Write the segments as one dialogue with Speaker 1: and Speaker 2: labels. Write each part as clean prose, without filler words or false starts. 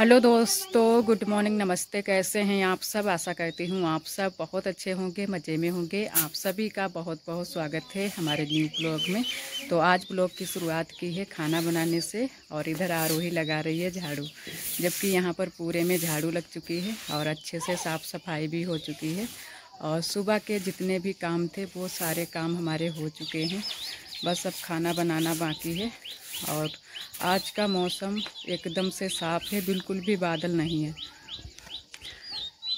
Speaker 1: Hello दोस्तों, good morning, नमस्ते। कैसे हैं आप सब? आशा करती हूँ आप सब बहुत अच्छे होंगे, मज़े में होंगे। आप सभी का बहुत बहुत स्वागत है हमारे न्यू ब्लॉग में। तो आज ब्लॉग की शुरुआत की है खाना बनाने से, और इधर आरोही लगा रही है झाड़ू, जबकि यहाँ पर पूरे में झाड़ू लग चुकी है और अच्छे से साफ़ सफाई भी हो चुकी है। और सुबह के जितने भी काम थे वो सारे काम हमारे हो चुके हैं, बस अब खाना बनाना बाकी है। और आज का मौसम एकदम से साफ़ है, बिल्कुल भी बादल नहीं है,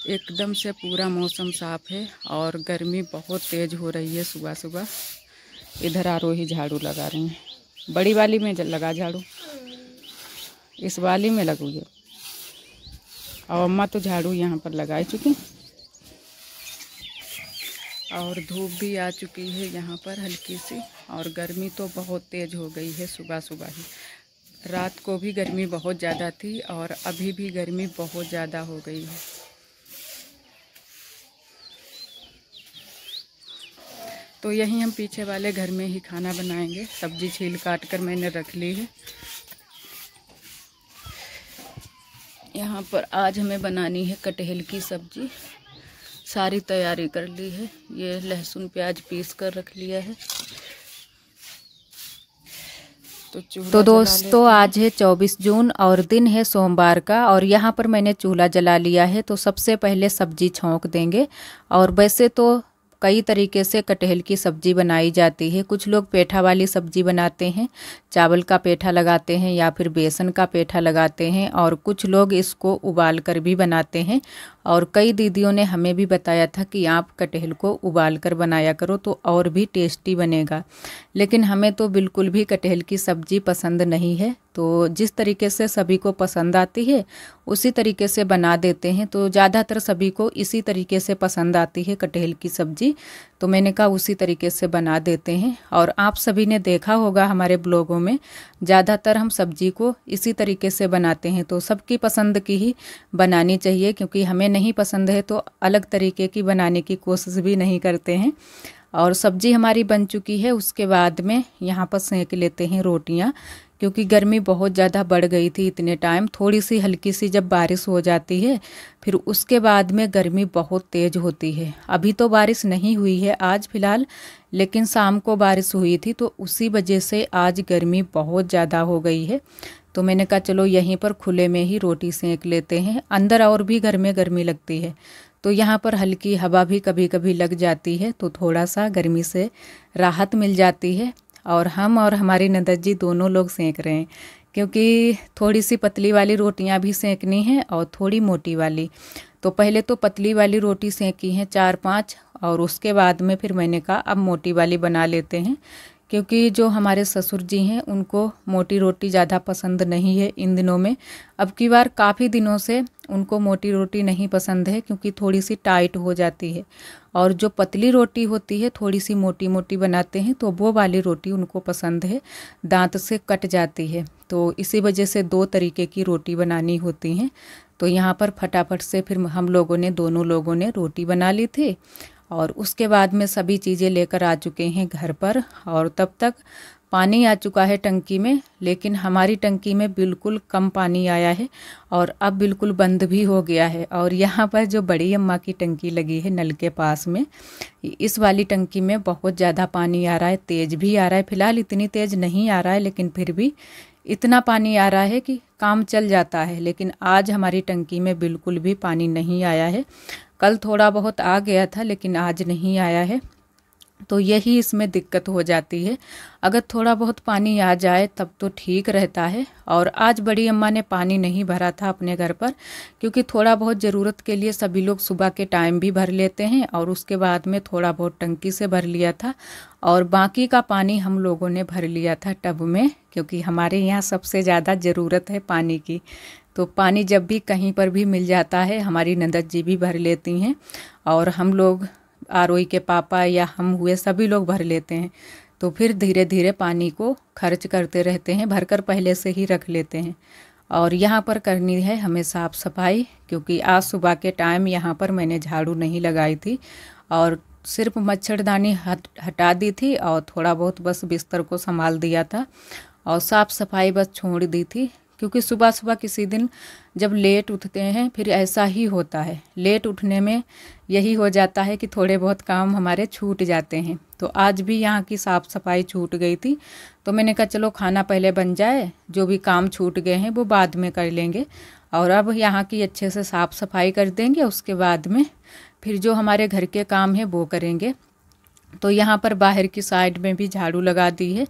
Speaker 1: एकदम से पूरा मौसम साफ़ है। और गर्मी बहुत तेज़ हो रही है सुबह सुबह। इधर आरोही झाड़ू लगा रही हैं, बड़ी वाली में लगा झाड़ू, इस वाली में लगू है। और अम्मा तो झाड़ू यहाँ पर लगा चुकी, और धूप भी आ चुकी है यहाँ पर हल्की सी। और गर्मी तो बहुत तेज़ हो गई है सुबह सुबह ही। रात को भी गर्मी बहुत ज़्यादा थी और अभी भी गर्मी बहुत ज़्यादा हो गई है। तो यहीं हम पीछे वाले घर में ही खाना बनाएंगे। सब्जी छील काट कर मैंने रख ली है। यहाँ पर आज हमें बनानी है कटहल की सब्जी। सारी तैयारी कर ली है, ये लहसुन प्याज पीस कर रख लिया है। तो दोस्तों आज है 24 जून और दिन है सोमवार का, और यहाँ पर मैंने चूल्हा जला लिया है। तो सबसे पहले सब्जी छौंक देंगे। और वैसे तो कई तरीके से कटहल की सब्जी बनाई जाती है। कुछ लोग पेठा वाली सब्जी बनाते हैं, चावल का पेठा लगाते हैं या फिर बेसन का पेठा लगाते हैं, और कुछ लोग इसको उबाल कर भी बनाते हैं। और कई दीदियों ने हमें भी बताया था कि आप कटहल को उबाल कर बनाया करो तो और भी टेस्टी बनेगा। लेकिन हमें तो बिल्कुल भी कटहल की सब्ज़ी पसंद नहीं है। तो जिस तरीके से सभी को पसंद आती है उसी तरीके से बना देते हैं। तो ज़्यादातर सभी को इसी तरीके से पसंद आती है कटहल की सब्ज़ी, तो मैंने कहा उसी तरीके से बना देते हैं। और आप सभी ने देखा होगा हमारे ब्लॉगों में ज़्यादातर हम सब्ज़ी को इसी तरीके से बनाते हैं। तो सबकी पसंद की ही बनानी चाहिए, क्योंकि हमें नहीं पसंद है तो अलग तरीके की बनाने की कोशिश भी नहीं करते हैं। और सब्जी हमारी बन चुकी है। उसके बाद में यहाँ पर सेंक लेते हैं रोटियाँ, क्योंकि गर्मी बहुत ज़्यादा बढ़ गई थी इतने टाइम। थोड़ी सी हल्की सी जब बारिश हो जाती है फिर उसके बाद में गर्मी बहुत तेज़ होती है। अभी तो बारिश नहीं हुई है आज फ़िलहाल, लेकिन शाम को बारिश हुई थी, तो उसी वजह से आज गर्मी बहुत ज़्यादा हो गई है। तो मैंने कहा चलो यहीं पर खुले में ही रोटी सेंक लेते हैं, अंदर और भी घर में गर्मी लगती है। तो यहाँ पर हल्की हवा भी कभी कभी लग जाती है, तो थोड़ा सा गर्मी से राहत मिल जाती है। और हम और हमारी ननद जी दोनों लोग सेंक रहे हैं, क्योंकि थोड़ी सी पतली वाली रोटियां भी सेंकनी है और थोड़ी मोटी वाली। तो पहले तो पतली वाली रोटी सेंकी हैं 4-5, और उसके बाद में फिर मैंने कहा अब मोटी वाली बना लेते हैं, क्योंकि जो हमारे ससुर जी हैं उनको मोटी रोटी ज़्यादा पसंद नहीं है इन दिनों में। अब की बार काफ़ी दिनों से उनको मोटी रोटी नहीं पसंद है, क्योंकि थोड़ी सी टाइट हो जाती है। और जो पतली रोटी होती है थोड़ी सी मोटी मोटी बनाते हैं, तो वो वाली रोटी उनको पसंद है, दांत से कट जाती है। तो इसी वजह से 2 तरीके की रोटी बनानी होती हैं। तो यहाँ पर फटाफट से फिर हम लोगों ने, दोनों लोगों ने रोटी बना ली थी। और उसके बाद में सभी चीज़ें लेकर आ चुके हैं घर पर। और तब तक पानी आ चुका है टंकी में, लेकिन हमारी टंकी में बिल्कुल कम पानी आया है और अब बिल्कुल बंद भी हो गया है। और यहाँ पर जो बड़ी अम्मा की टंकी लगी है नल के पास में, इस वाली टंकी में बहुत ज़्यादा पानी आ रहा है, तेज़ भी आ रहा है। फ़िलहाल इतनी तेज़ नहीं आ रहा है, लेकिन फिर भी इतना पानी आ रहा है कि काम चल जाता है। लेकिन आज हमारी टंकी में बिल्कुल भी पानी नहीं आया है। कल थोड़ा बहुत आ गया था, लेकिन आज नहीं आया है। तो यही इसमें दिक्कत हो जाती है। अगर थोड़ा बहुत पानी आ जाए तब तो ठीक रहता है। और आज बड़ी अम्मा ने पानी नहीं भरा था अपने घर पर, क्योंकि थोड़ा बहुत ज़रूरत के लिए सभी लोग सुबह के टाइम भी भर लेते हैं, और उसके बाद में थोड़ा बहुत टंकी से भर लिया था। और बाकी का पानी हम लोगों ने भर लिया था टब में, क्योंकि हमारे यहाँ सबसे ज़्यादा ज़रूरत है पानी की। तो पानी जब भी कहीं पर भी मिल जाता है हमारी ननद जी भी भर लेती हैं, और हम लोग, आरोही के पापा या हम हुए, सभी लोग भर लेते हैं। तो फिर धीरे धीरे पानी को खर्च करते रहते हैं, भरकर पहले से ही रख लेते हैं। और यहाँ पर करनी है हमें साफ़ सफाई, क्योंकि आज सुबह के टाइम यहाँ पर मैंने झाड़ू नहीं लगाई थी, और सिर्फ मच्छरदानी हटा दी थी, और थोड़ा बहुत बस बिस्तर को संभाल दिया था, और साफ़ सफाई बस छोड़ दी थी। क्योंकि सुबह सुबह किसी दिन जब लेट उठते हैं फिर ऐसा ही होता है। लेट उठने में यही हो जाता है कि थोड़े बहुत काम हमारे छूट जाते हैं। तो आज भी यहाँ की साफ़ सफाई छूट गई थी, तो मैंने कहा चलो खाना पहले बन जाए, जो भी काम छूट गए हैं वो बाद में कर लेंगे। और अब यहाँ की अच्छे से साफ़ सफाई कर देंगे, उसके बाद में फिर जो हमारे घर के काम है वो करेंगे। तो यहाँ पर बाहर की साइड में भी झाड़ू लगा दी है,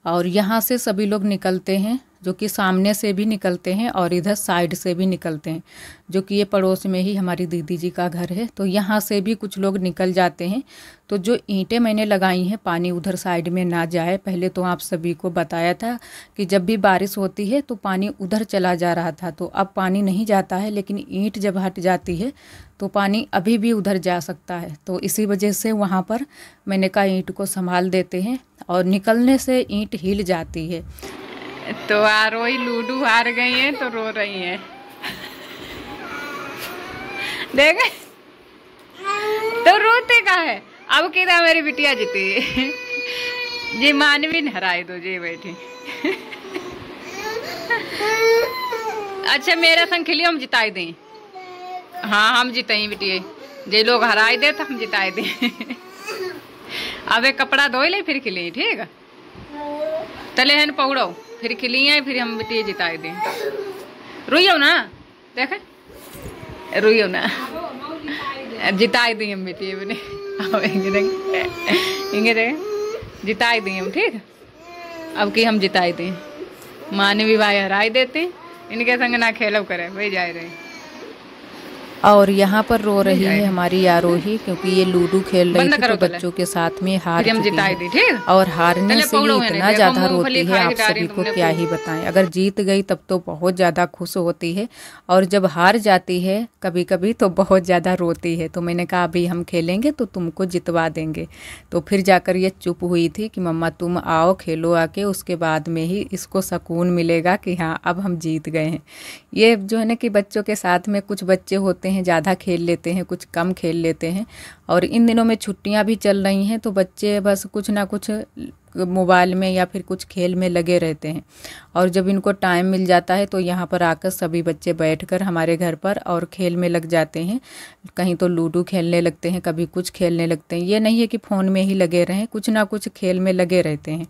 Speaker 1: और यहाँ से सभी लोग निकलते हैं, जो कि सामने से भी निकलते हैं और इधर साइड से भी निकलते हैं, जो कि ये पड़ोस में ही हमारी दीदी जी का घर है। तो यहाँ से भी कुछ लोग निकल जाते हैं। तो जो ईंटें मैंने लगाई हैं पानी उधर साइड में ना जाए, पहले तो आप सभी को बताया था कि जब भी बारिश होती है तो पानी उधर चला जा रहा था, तो अब पानी नहीं जाता है, लेकिन ईंट जब हट जाती है तो पानी अभी भी उधर जा सकता है। तो इसी वजह से वहाँ पर मैंने कहा ईंट को संभाल देते हैं, और निकलने से ईंट हिल जाती है। तो आरोही लूडो हार गई हैं तो रो रही हैं। देख तो रोते का है। अब किधर मेरी बिटिया जीती जी, मानवी ने हराई दो जी बैठी। अच्छा मेरा संग खेलिए, हम जिताई दें। हाँ हम जिताई बिटिया, जे लोग हराई दे तो हम जिताई दें। अब एक कपड़ा धो ले फिर खिली, ठीक है तले हन पौड़ो फिर खिली है, फिर हम बिटिया जिताई दें। रोइयो ना, देख रोइयो ना, जिताई दी हम बेटी बने। इंगे देख जिताई दी हम, ठीक। अब की हम जिताई दी, मानवी भाई हराई देते, इनके संग ना खेलब करे वही जा रहे। और यहाँ पर रो रही है हमारी आरोही, क्योंकि ये लूडो खेल रही थी तो बच्चों के साथ में हार चुकी है, और हारने से ये इतना ज़्यादा रोती है, आप सभी को क्या ही बताएं। अगर जीत गई तब तो बहुत ज़्यादा खुश होती है, और जब हार जाती है कभी कभी तो बहुत ज़्यादा रोती है। तो मैंने कहा अभी हम खेलेंगे तो तुमको जितवा देंगे। तो फिर जाकर ये चुप हुई थी कि मम्मा तुम आओ खेलो आके, उसके बाद में ही इसको सुकून मिलेगा कि हाँ अब हम जीत गए हैं। ये जो है ना कि बच्चों के साथ में कुछ बच्चे होते हैं ज़्यादा खेल लेते हैं, कुछ कम खेल लेते हैं। और इन दिनों में छुट्टियां भी चल रही हैं, तो बच्चे बस कुछ ना कुछ मोबाइल में या फिर कुछ खेल में लगे रहते हैं। और जब इनको टाइम मिल जाता है तो यहाँ पर आकर सभी बच्चे बैठकर हमारे घर पर और खेल में लग जाते हैं। कहीं तो लूडो खेलने लगते हैं, कभी कुछ खेलने लगते हैं। ये नहीं है कि फ़ोन में ही लगे रहें, कुछ ना कुछ खेल में लगे रहते हैं।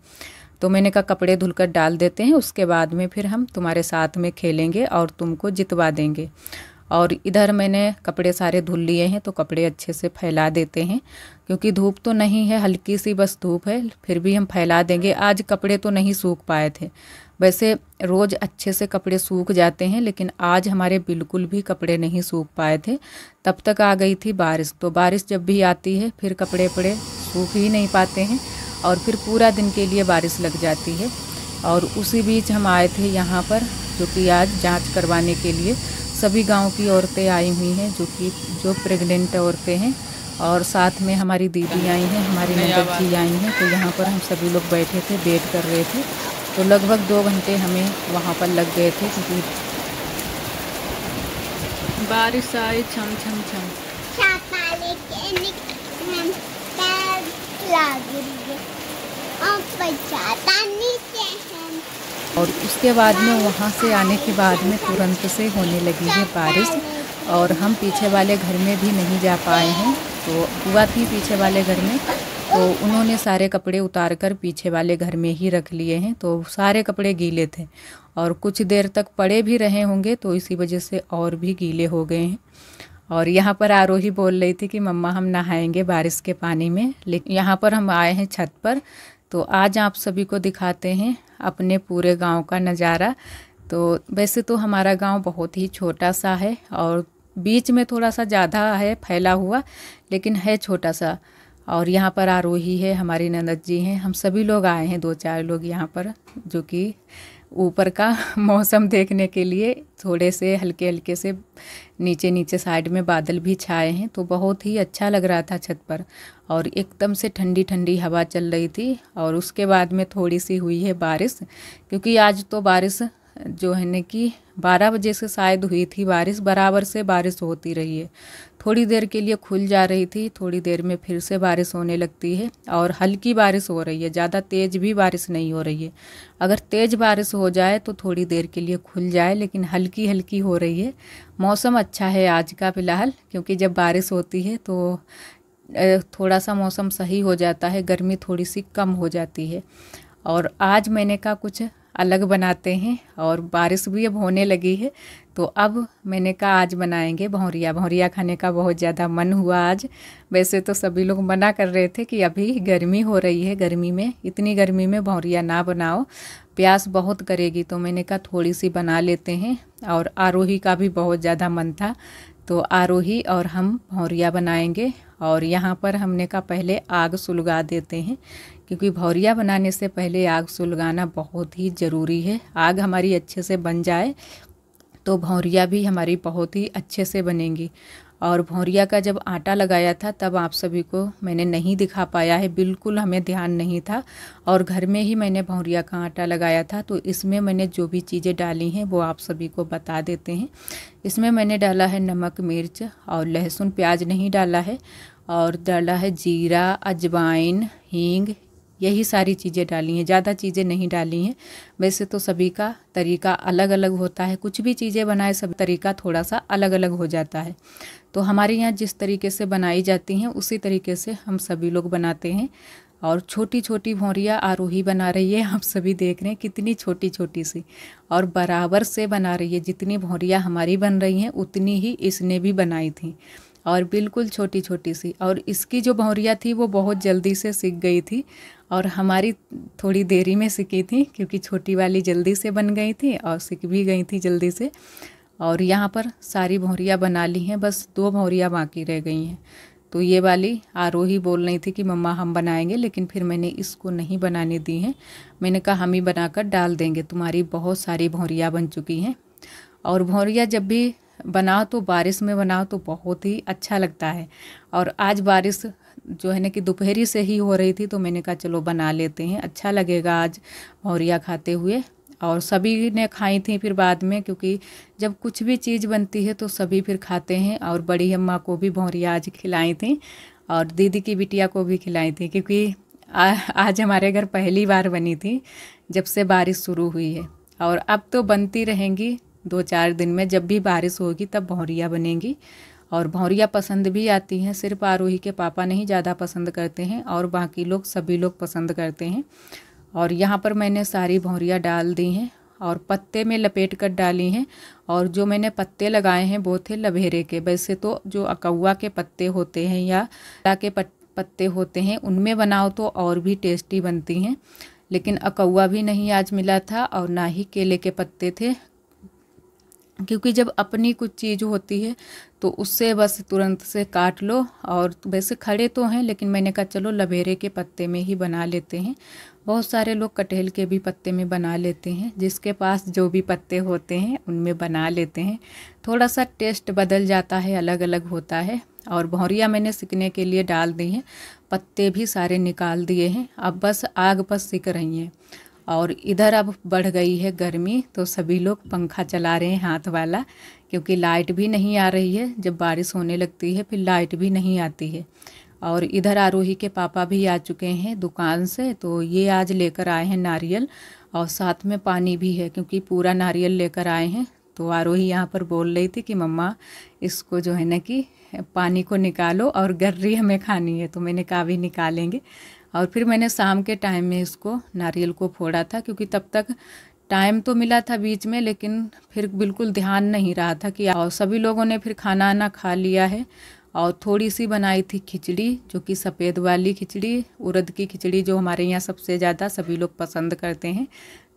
Speaker 1: तो मैंने कहा कपड़े धुलकर डाल देते हैं, उसके बाद में फिर हम तुम्हारे साथ में खेलेंगे और तुमको जितवा देंगे। और इधर मैंने कपड़े सारे धुल लिए हैं, तो कपड़े अच्छे से फैला देते हैं, क्योंकि धूप तो नहीं है, हल्की सी बस धूप है, फिर भी हम फैला देंगे। आज कपड़े तो नहीं सूख पाए थे, वैसे रोज़ अच्छे से कपड़े सूख जाते हैं, लेकिन आज हमारे बिल्कुल भी कपड़े नहीं सूख पाए थे। तब तक आ गई थी बारिश। तो बारिश जब भी आती है फिर कपड़े सूख ही नहीं पाते हैं, और फिर पूरा दिन के लिए बारिश लग जाती है। और उसी बीच हम आए थे यहाँ पर, जो कि आज जांच करवाने के लिए सभी गांव की औरतें आई हुई हैं, जो प्रेग्नेंट औरतें हैं, और साथ में हमारी दीदी आई हैं, हमारी नंदन जी आई हैं। तो यहाँ पर हम सभी लोग बैठे थे, वेट कर रहे थे। तो लगभग 2 घंटे हमें वहाँ पर लग गए थे, क्योंकि बारिश आई छम छम छम। और उसके बाद में वहाँ से आने के बाद में तुरंत से होने लगी है बारिश, और हम पीछे वाले घर में भी नहीं जा पाए हैं। तो बुआ थी पीछे वाले घर में, तो उन्होंने सारे कपड़े उतार कर पीछे वाले घर में ही रख लिए हैं। तो सारे कपड़े गीले थे, और कुछ देर तक पड़े भी रहे होंगे, तो इसी वजह से और भी गीले हो गए हैं। और यहाँ पर आरोही बोल रही थी कि मम्मा हम नहाएंगे बारिश के पानी में, लेकिन यहाँ पर हम आए हैं छत पर। तो आज आप सभी को दिखाते हैं अपने पूरे गांव का नज़ारा। तो वैसे तो हमारा गांव बहुत ही छोटा सा है, और बीच में थोड़ा सा ज़्यादा है फैला हुआ, लेकिन है छोटा सा। और यहाँ पर आरोही है, हमारी ननद जी हैं, हम सभी लोग आए हैं 2-4 लोग यहाँ पर, जो कि ऊपर का मौसम देखने के लिए। थोड़े से हल्के हल्के से नीचे साइड में बादल भी छाए हैं, तो बहुत ही अच्छा लग रहा था छत पर। और एकदम से ठंडी ठंडी हवा चल रही थी, और उसके बाद में थोड़ी सी हुई है बारिश, क्योंकि आज तो बारिश जो है न कि 12 बजे से शायद हुई थी बारिश, बराबर से बारिश होती रही है। थोड़ी देर के लिए खुल जा रही थी, थोड़ी देर में फिर से बारिश होने लगती है और हल्की बारिश हो रही है, ज़्यादा तेज़ भी बारिश नहीं हो रही है। अगर तेज़ बारिश हो जाए तो थोड़ी देर के लिए खुल जाए, लेकिन हल्की हल्की हो रही है। मौसम अच्छा है आज का फ़िलहाल, क्योंकि जब बारिश होती है तो थोड़ा सा मौसम सही हो जाता है, गर्मी थोड़ी सी कम हो जाती है। और आज मैंने कहा कुछ अलग बनाते हैं, और बारिश भी अब होने लगी है तो अब मैंने कहा आज बनाएंगे भौरिया। भौरिया खाने का बहुत ज़्यादा मन हुआ आज। वैसे तो सभी लोग मना कर रहे थे कि अभी गर्मी हो रही है, गर्मी में, इतनी गर्मी में भौरिया ना बनाओ, प्यास बहुत करेगी। तो मैंने कहा थोड़ी सी बना लेते हैं। और आरोही का भी बहुत ज़्यादा मन था, तो आरोही और हम भौरिया बनाएंगे। और यहाँ पर हमने कहा पहले आग सुलगा देते हैं, क्योंकि भौरिया बनाने से पहले आग सुलगाना बहुत ही ज़रूरी है। आग हमारी अच्छे से बन जाए तो भौरिया भी हमारी बहुत ही अच्छे से बनेंगी। और भौरिया का जब आटा लगाया था तब आप सभी को मैंने नहीं दिखा पाया है, बिल्कुल हमें ध्यान नहीं था। और घर में ही मैंने भौरिया का आटा लगाया था, तो इसमें मैंने जो भी चीज़ें डाली हैं वो आप सभी को बता देते हैं। इसमें मैंने डाला है नमक, मिर्च और लहसुन, प्याज नहीं डाला है। और डाला है जीरा, अजवाइन, हींग, यही सारी चीज़ें डाली हैं, ज़्यादा चीज़ें नहीं डाली हैं। वैसे तो सभी का तरीका अलग अलग होता है, कुछ भी चीज़ें बनाए सब तरीका थोड़ा सा अलग अलग हो जाता है। तो हमारे यहाँ जिस तरीके से बनाई जाती हैं उसी तरीके से हम सभी लोग बनाते हैं। और छोटी छोटी भौरिया आरोही बना रही है, आप सभी देख रहे हैं कितनी छोटी छोटी सी, और बराबर से बना रही है। जितनी भौरिया हमारी बन रही हैं उतनी ही इसने भी बनाई थी, और बिल्कुल छोटी छोटी सी। और इसकी जो भौरिया थी वो बहुत जल्दी से सीख गई थी, और हमारी थोड़ी देरी में सीखी थी, क्योंकि छोटी वाली जल्दी से बन गई थी और सीख भी गई थी जल्दी से। और यहाँ पर सारी भौरिया बना ली हैं, बस 2 भौरिया बाकी रह गई हैं। तो ये वाली आरोही बोल रही थी कि मम्मा हम बनाएंगे, लेकिन फिर मैंने इसको नहीं बनाने दी हैं। मैंने कहा हम ही बनाकर डाल देंगे, तुम्हारी बहुत सारी भौरिया बन चुकी हैं। और भौरिया जब भी बनाओ तो बारिश में बनाओ तो बहुत ही अच्छा लगता है। और आज बारिश जो है ना कि दोपहरी से ही हो रही थी, तो मैंने कहा चलो बना लेते हैं, अच्छा लगेगा आज भौरिया खाते हुए। और सभी ने खाई थी फिर बाद में, क्योंकि जब कुछ भी चीज़ बनती है तो सभी फिर खाते हैं। और बड़ी अम्मा को भी भौरिया आज खिलाई थी, और दीदी की बिटिया को भी खिलाई थी, क्योंकि आज हमारे घर पहली बार बनी थी जब से बारिश शुरू हुई है। और अब तो बनती रहेंगी 2-4 दिन में, जब भी बारिश होगी तब भौरिया बनेंगी। और भौरिया पसंद भी आती हैं, सिर्फ आरोही के पापा नहीं ज़्यादा पसंद करते हैं, और बाकी लोग सभी लोग पसंद करते हैं। और यहाँ पर मैंने सारी भौरिया डाल दी हैं और पत्ते में लपेट कर डाली हैं। और जो मैंने पत्ते लगाए हैं वो थे लभेरे के। वैसे तो जो अकौआ के पत्ते होते हैं या के पत्ते होते हैं उनमें बनाओ तो और भी टेस्टी बनती हैं, लेकिन अकौआ भी नहीं आज मिला था, और ना ही केले के पत्ते थे, क्योंकि जब अपनी कुछ चीज़ होती है तो उससे बस तुरंत से काट लो। और वैसे खड़े तो हैं, लेकिन मैंने कहा चलो लभेरे के पत्ते में ही बना लेते हैं। बहुत सारे लोग कटहल के भी पत्ते में बना लेते हैं, जिसके पास जो भी पत्ते होते हैं उनमें बना लेते हैं। थोड़ा सा टेस्ट बदल जाता है, अलग अलग होता है। और भौरिया मैंने सिकने के लिए डाल दी हैं, पत्ते भी सारे निकाल दिए हैं, अब बस आग पर सिक रही हैं। और इधर अब बढ़ गई है गर्मी, तो सभी लोग पंखा चला रहे हैं हाथ वाला, क्योंकि लाइट भी नहीं आ रही है। जब बारिश होने लगती है फिर लाइट भी नहीं आती है। और इधर आरोही के पापा भी आ चुके हैं दुकान से, तो ये आज लेकर आए हैं नारियल, और साथ में पानी भी है, क्योंकि पूरा नारियल लेकर आए हैं। तो आरोही यहाँ पर बोल रही थी कि मम्मा इसको जो है ना कि पानी को निकालो, और गर्री हमें खानी है। तो मैंने कहा भी निकालेंगे। और फिर मैंने शाम के टाइम में इसको नारियल को फोड़ा था, क्योंकि तब तक टाइम तो मिला था बीच में, लेकिन फिर बिल्कुल ध्यान नहीं रहा था कि। और सभी लोगों ने फिर खाना आना खा लिया है। और थोड़ी सी बनाई थी खिचड़ी, जो कि सफ़ेद वाली खिचड़ी, उड़द की खिचड़ी, जो हमारे यहाँ सबसे ज़्यादा सभी लोग पसंद करते हैं।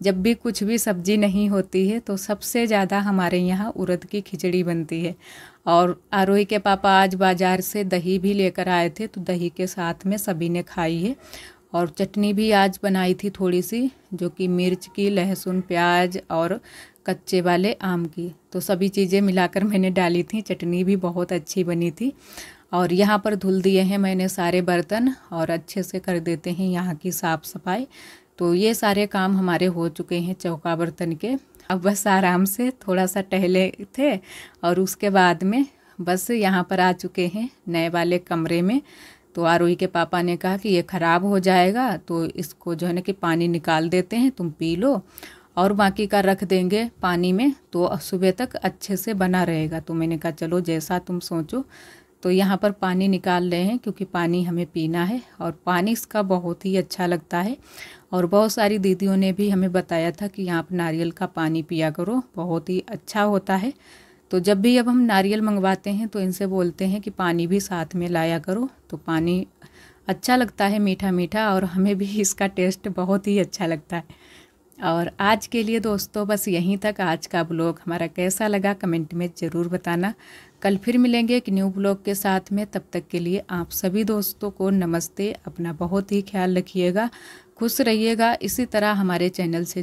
Speaker 1: जब भी कुछ भी सब्जी नहीं होती है तो सबसे ज़्यादा हमारे यहाँ उड़द की खिचड़ी बनती है। और आरोही के पापा आज बाज़ार से दही भी लेकर आए थे, तो दही के साथ में सभी ने खाई है। और चटनी भी आज बनाई थी थोड़ी सी, जो कि मिर्च की, लहसुन, प्याज और कच्चे वाले आम की। तो सभी चीज़ें मिलाकर मैंने डाली थी, चटनी भी बहुत अच्छी बनी थी। और यहाँ पर धुल दिए हैं मैंने सारे बर्तन, और अच्छे से कर देते हैं यहाँ की साफ़ सफाई। तो ये सारे काम हमारे हो चुके हैं चौका बर्तन के। अब बस आराम से थोड़ा सा टहले थे, और उसके बाद में बस यहाँ पर आ चुके हैं नए वाले कमरे में। तो आरोही के पापा ने कहा कि ये ख़राब हो जाएगा, तो इसको जो है ना कि पानी निकाल देते हैं, तुम पी लो और बाकी का रख देंगे पानी में, तो सुबह तक अच्छे से बना रहेगा। तो मैंने कहा चलो जैसा तुम सोचो। तो यहाँ पर पानी निकाल रहे हैं क्योंकि पानी हमें पीना है और पानी इसका बहुत ही अच्छा लगता है। और बहुत सारी दीदियों ने भी हमें बताया था कि यहाँ पर नारियल का पानी पिया करो, बहुत ही अच्छा होता है। तो जब भी अब हम नारियल मंगवाते हैं तो इनसे बोलते हैं कि पानी भी साथ में लाया करो, तो पानी अच्छा लगता है, मीठा मीठा, और हमें भी इसका टेस्ट बहुत ही अच्छा लगता है। और आज के लिए दोस्तों बस यहीं तक। आज का ब्लॉग हमारा कैसा लगा कमेंट में ज़रूर बताना। कल फिर मिलेंगे एक न्यू ब्लॉग के साथ में। तब तक के लिए आप सभी दोस्तों को नमस्ते। अपना बहुत ही ख्याल रखिएगा, खुश रहिएगा, इसी तरह हमारे चैनल से